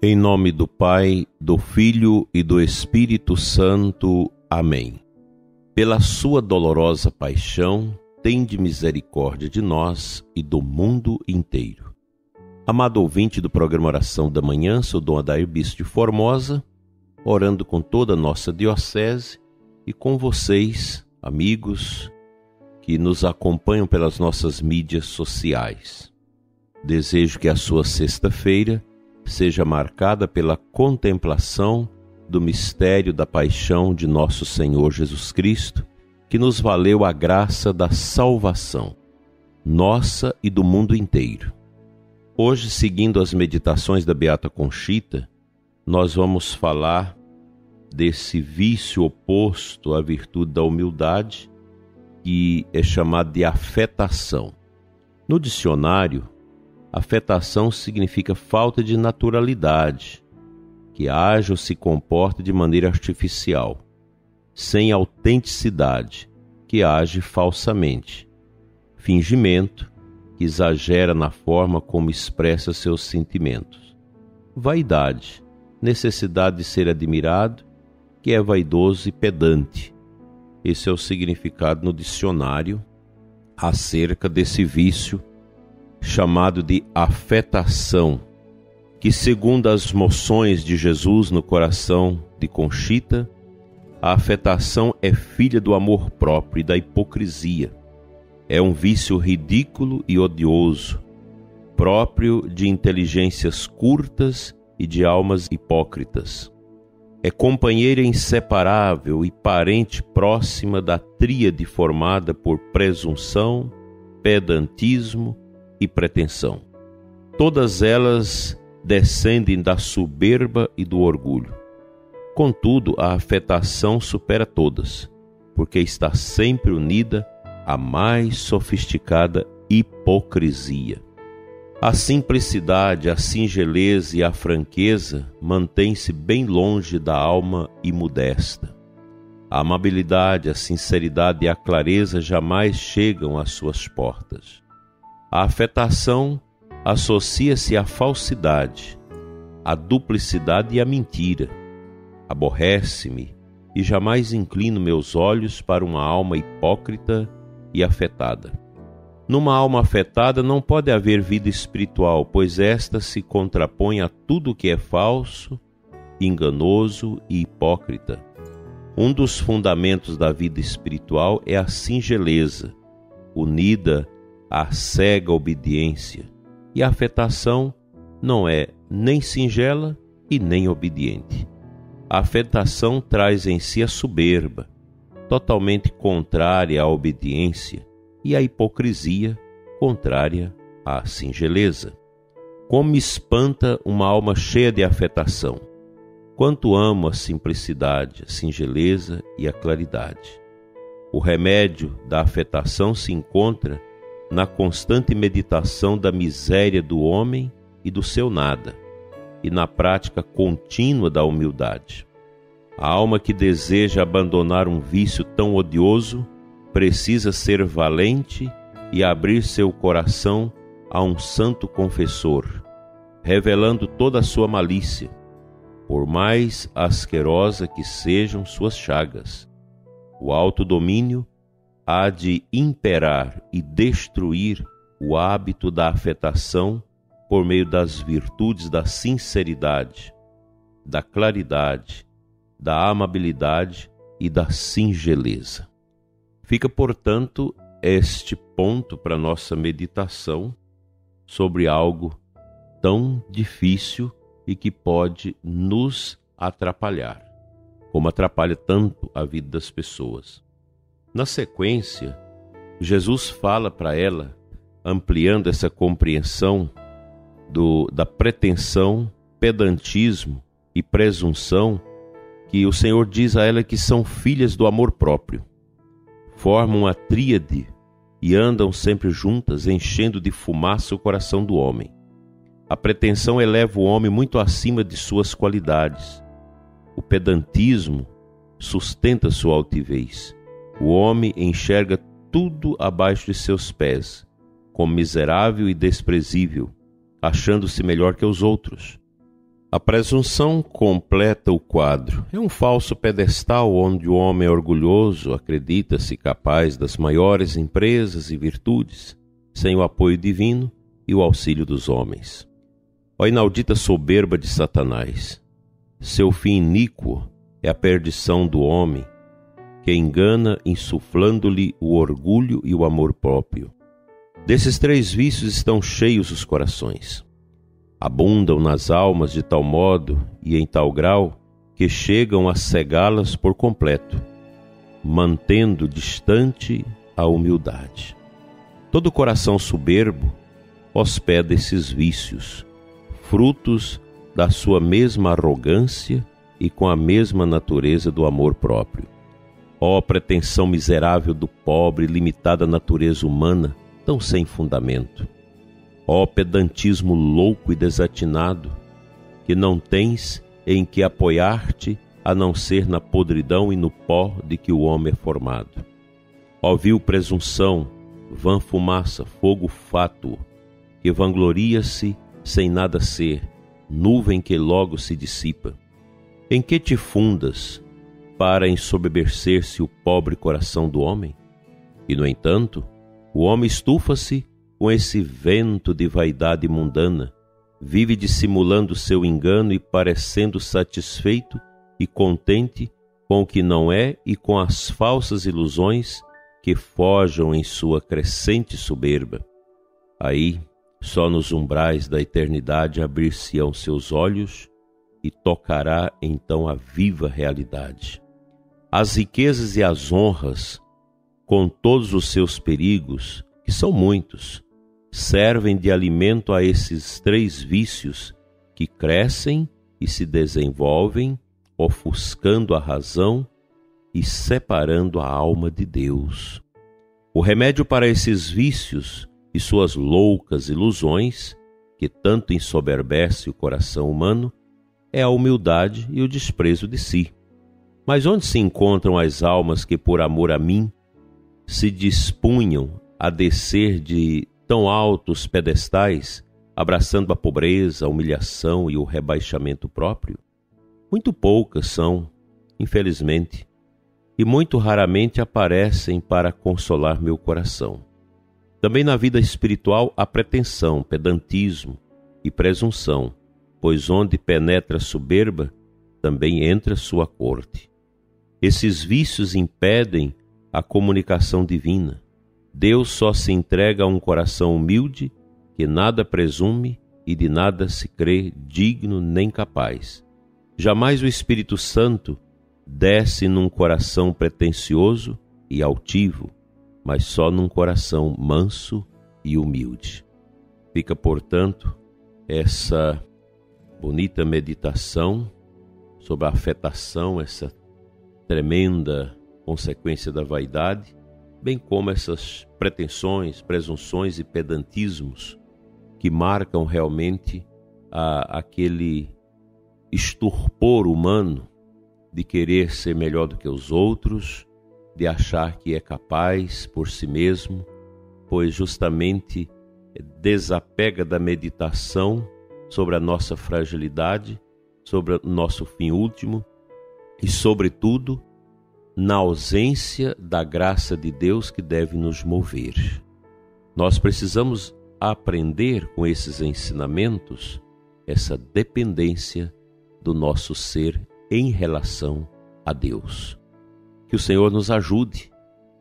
Em nome do Pai, do Filho e do Espírito Santo. Amém. Pela sua dolorosa paixão, tende misericórdia de nós e do mundo inteiro. Amado ouvinte do programa Oração da Manhã, sou Dom Adair Bispo de Formosa, orando com toda a nossa diocese e com vocês, amigos, que nos acompanham pelas nossas mídias sociais. Desejo que a sua sexta-feira seja marcada pela contemplação do mistério da paixão de nosso Senhor Jesus Cristo, que nos valeu a graça da salvação, nossa e do mundo inteiro. Hoje, seguindo as meditações da Beata Conchita, nós vamos falar desse vício oposto à virtude da humildade, que é chamado de afetação. No dicionário, afetação significa falta de naturalidade, que age ou se comporta de maneira artificial, sem autenticidade, que age falsamente, fingimento, que exagera na forma como expressa seus sentimentos, vaidade, necessidade de ser admirado, que é vaidoso e pedante. Esse é o significado no dicionário acerca desse vício chamado de afetação, que, segundo as moções de Jesus no coração de Conchita, a afetação é filha do amor próprio e da hipocrisia. É um vício ridículo e odioso, próprio de inteligências curtas e de almas hipócritas. É companheira inseparável e parente próxima da tríade formada por presunção, pedantismo e pretensão. Todas elas descendem da soberba e do orgulho. Contudo, a afetação supera todas, porque está sempre unida à mais sofisticada hipocrisia. A simplicidade, a singeleza e a franqueza mantêm-se bem longe da alma imodesta. A amabilidade, a sinceridade e a clareza jamais chegam às suas portas. A afetação associa-se à falsidade, à duplicidade e à mentira. Aborrece-me e jamais inclino meus olhos para uma alma hipócrita e afetada. Numa alma afetada não pode haver vida espiritual, pois esta se contrapõe a tudo que é falso, enganoso e hipócrita. Um dos fundamentos da vida espiritual é a singeleza, unida à cega obediência, e a afetação não é nem singela e nem obediente. A afetação traz em si a soberba, totalmente contrária à obediência, e a hipocrisia, contrária à singeleza. Como me espanta uma alma cheia de afetação! Quanto amo a simplicidade, a singeleza e a claridade! O remédio da afetação se encontra na constante meditação da miséria do homem e do seu nada, e na prática contínua da humildade. A alma que deseja abandonar um vício tão odioso precisa ser valente e abrir seu coração a um santo confessor, revelando toda a sua malícia, por mais asquerosa que sejam suas chagas. O autodomínio há de imperar e destruir o hábito da afetação por meio das virtudes da sinceridade, da claridade, da amabilidade e da singeleza. Fica, portanto, este ponto para nossa meditação sobre algo tão difícil e que pode nos atrapalhar, como atrapalha tanto a vida das pessoas. Na sequência, Jesus fala para ela, ampliando essa compreensão da pretensão, pedantismo e presunção, que o Senhor diz a ela que são filhas do amor próprio. Formam a tríade e andam sempre juntas, enchendo de fumaça o coração do homem. A pretensão eleva o homem muito acima de suas qualidades. O pedantismo sustenta sua altivez. O homem enxerga tudo abaixo de seus pés, como miserável e desprezível, achando-se melhor que os outros. A presunção completa o quadro. É um falso pedestal onde o homem orgulhoso acredita-se capaz das maiores empresas e virtudes, sem o apoio divino e o auxílio dos homens. Ó inaudita soberba de Satanás! Seu fim iníquo é a perdição do homem, que engana insuflando-lhe o orgulho e o amor próprio. Desses 3 vícios estão cheios os corações. Abundam nas almas de tal modo e em tal grau que chegam a cegá-las por completo, mantendo distante a humildade. Todo coração soberbo hospeda esses vícios, frutos da sua mesma arrogância e com a mesma natureza do amor próprio. Ó pretensão miserável do pobre e limitada natureza humana, tão sem fundamento! Ó pedantismo louco e desatinado, que não tens em que apoiar-te a não ser na podridão e no pó de que o homem é formado. Ó vil presunção, vã fumaça, fogo fátuo, que vangloria-se sem nada ser, nuvem que logo se dissipa. Em que te fundas para ensoberbecer-se o pobre coração do homem? E, no entanto, o homem estufa-se com esse vento de vaidade mundana, vive dissimulando seu engano e parecendo satisfeito e contente com o que não é e com as falsas ilusões que forjam em sua crescente soberba. Aí, só nos umbrais da eternidade abrir-se-ão seus olhos e tocará então a viva realidade. As riquezas e as honras, com todos os seus perigos, que são muitos, servem de alimento a esses 3 vícios que crescem e se desenvolvem, ofuscando a razão e separando a alma de Deus. O remédio para esses vícios e suas loucas ilusões, que tanto ensoberbece o coração humano, é a humildade e o desprezo de si. Mas onde se encontram as almas que, por amor a mim, se dispunham a descer de tão altos pedestais, abraçando a pobreza, a humilhação e o rebaixamento próprio? Muito poucas são, infelizmente, e muito raramente aparecem para consolar meu coração. Também na vida espiritual há pretensão, pedantismo e presunção, pois onde penetra a soberba, também entra sua corte. Esses vícios impedem a comunicação divina. Deus só se entrega a um coração humilde que nada presume e de nada se crê digno nem capaz. Jamais o Espírito Santo desce num coração pretensioso e altivo, mas só num coração manso e humilde. Fica, portanto, essa bonita meditação sobre a afetação, essa tremenda consequência da vaidade, bem como essas pretensões, presunções e pedantismos que marcam realmente aquele estupor humano de querer ser melhor do que os outros, de achar que é capaz por si mesmo, pois justamente desapega da meditação sobre a nossa fragilidade, sobre o nosso fim último e, sobretudo, na ausência da graça de Deus que deve nos mover. Nós precisamos aprender com esses ensinamentos essa dependência do nosso ser em relação a Deus. Que o Senhor nos ajude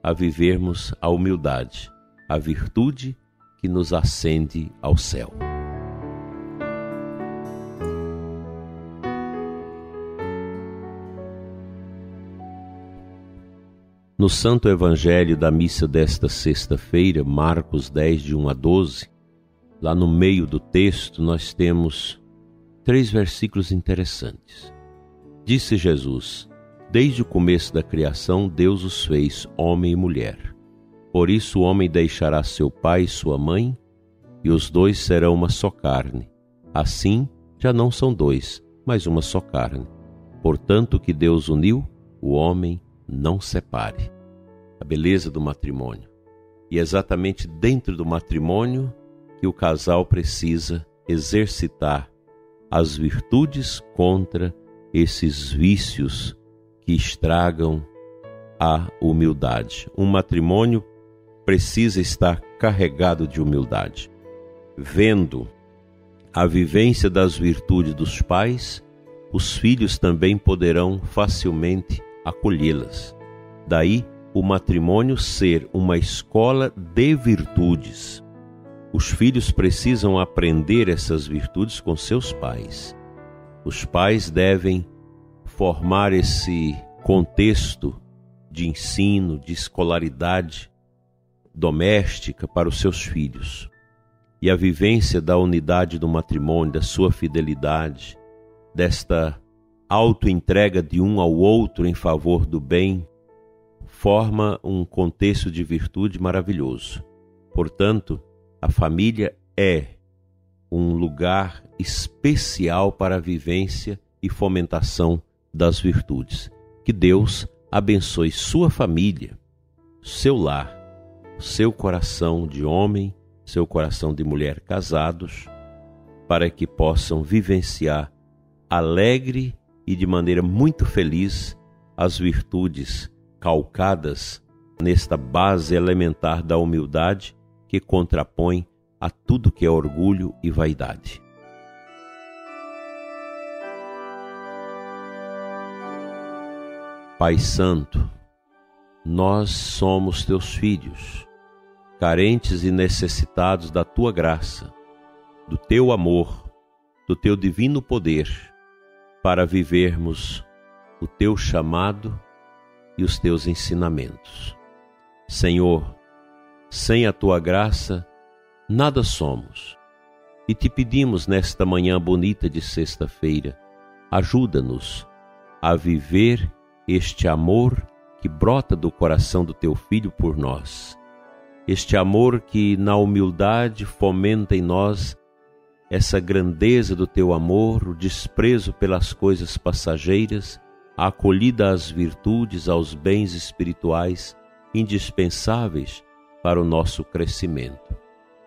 a vivermos a humildade, a virtude que nos ascende ao céu. No Santo Evangelho da missa desta sexta-feira, Marcos 10, de 1 a 12, lá no meio do texto nós temos 3 versículos interessantes. Disse Jesus: desde o começo da criação, Deus os fez homem e mulher. Por isso o homem deixará seu pai e sua mãe, e os 2 serão uma só carne. Assim, já não são 2, mas uma só carne. Portanto, o que Deus uniu, o homem não separe. A beleza do matrimônio. E é exatamente dentro do matrimônio que o casal precisa exercitar as virtudes contra esses vícios que estragam a humildade. Um matrimônio precisa estar carregado de humildade. Vendo a vivência das virtudes dos pais, os filhos também poderão facilmente acolhê-las. Daí, o matrimônio ser uma escola de virtudes. Os filhos precisam aprender essas virtudes com seus pais. Os pais devem formar esse contexto de ensino, de escolaridade doméstica para os seus filhos. E a vivência da unidade do matrimônio, da sua fidelidade, desta autoentrega de um ao outro em favor do bem, forma um contexto de virtude maravilhoso. Portanto, a família é um lugar especial para a vivência e fomentação das virtudes. Que Deus abençoe sua família, seu lar, seu coração de homem, seu coração de mulher casados, para que possam vivenciar alegre e de maneira muito feliz as virtudes calcadas nesta base elementar da humildade que contrapõe a tudo que é orgulho e vaidade. Pai Santo, nós somos teus filhos, carentes e necessitados da tua graça, do teu amor, do teu divino poder, para vivermos o teu chamado e os teus ensinamentos. Senhor, sem a tua graça, nada somos. E te pedimos nesta manhã bonita de sexta-feira, ajuda-nos a viver este amor que brota do coração do teu Filho por nós. Este amor que na humildade fomenta em nós essa grandeza do teu amor, o desprezo pelas coisas passageiras, a acolhida às virtudes, aos bens espirituais indispensáveis para o nosso crescimento.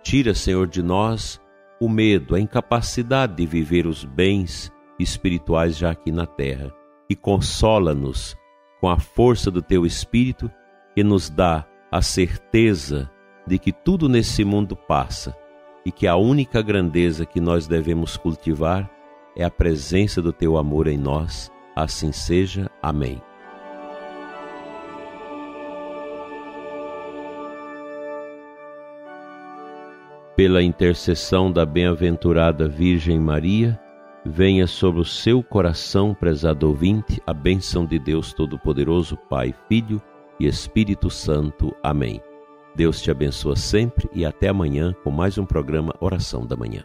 Tira, Senhor, de nós o medo, a incapacidade de viver os bens espirituais já aqui na terra e consola-nos com a força do teu Espírito que nos dá a certeza de que tudo nesse mundo passa e que a única grandeza que nós devemos cultivar é a presença do teu amor em nós. Assim seja. Amém. Pela intercessão da bem-aventurada Virgem Maria, venha sobre o seu coração, prezado ouvinte, a bênção de Deus Todo-Poderoso, Pai, Filho e Espírito Santo. Amém. Deus te abençoa sempre e até amanhã com mais um programa Oração da Manhã.